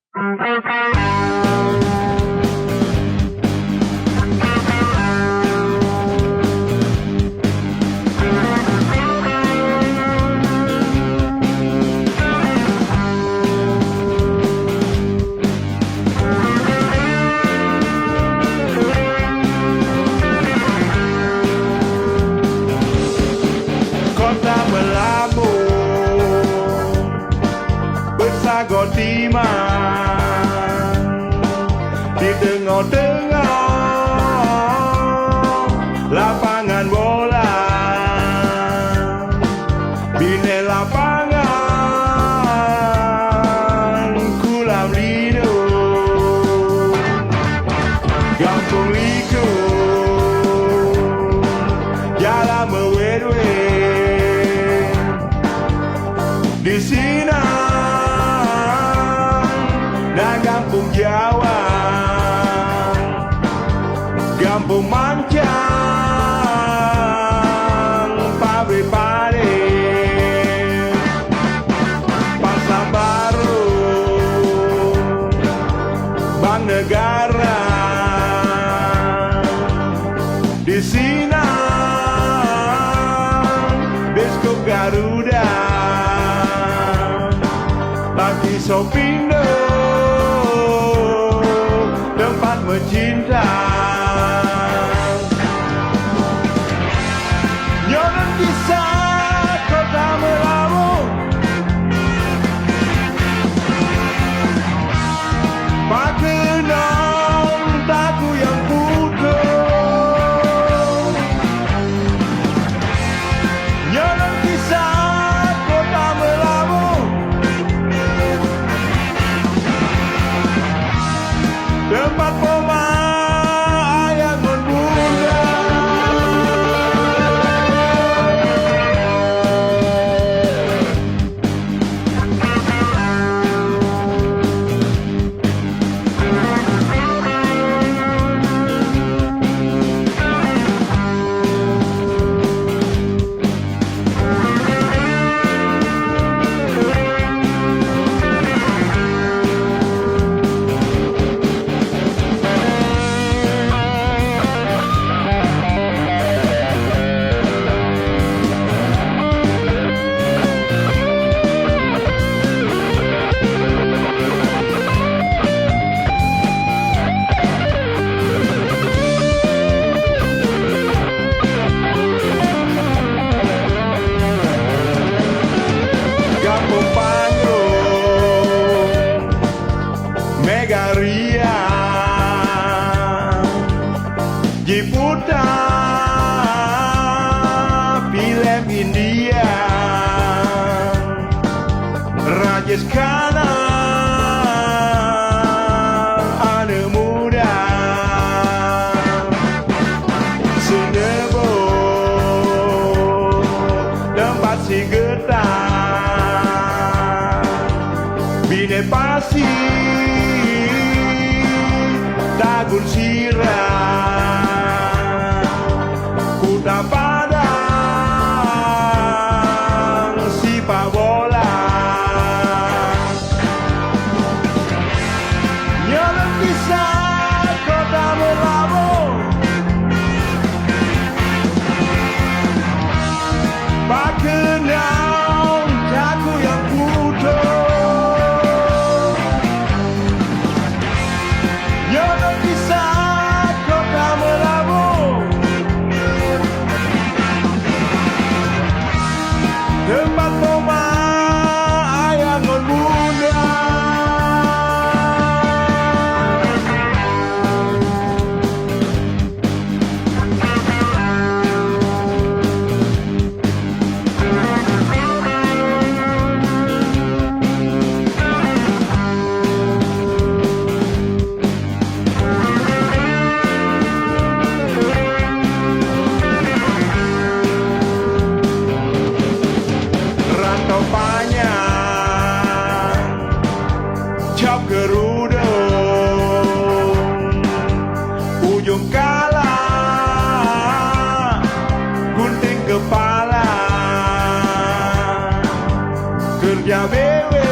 Kota melamun bersagot iman di tengah-tengah lapangan bola. Bina lapangan Kulam Lido, Kampung Liku, Jalan Mewedwe di sini dan Kampung Jawa, Kampung Mancang, Pabrik Pade, Pasar Baru, Bank Negara di sini, Beskop Garuda, Bagi Sopindo, tempat mencinta. Nyonan kisah kota melamun, pakenang taku yang putus. Nyonan kisah kota melamun, tempat pemayang membunda. Kampung Panggung, Megaria, Jiputa, film India, Rajesh Khanna, anak muda, Sunebo, tempat si getah. Bine Pasi, Dagun Sirah, Kuta Padang, Sipa Bola. Nyonan kisah kota melamun, pakenang taku yang putus. Nyonan kisah kota melamun, tempat pemayang membunda. Rantau panjang, Cap Gerudung, ujung kala, gunting kepala, kerja bewe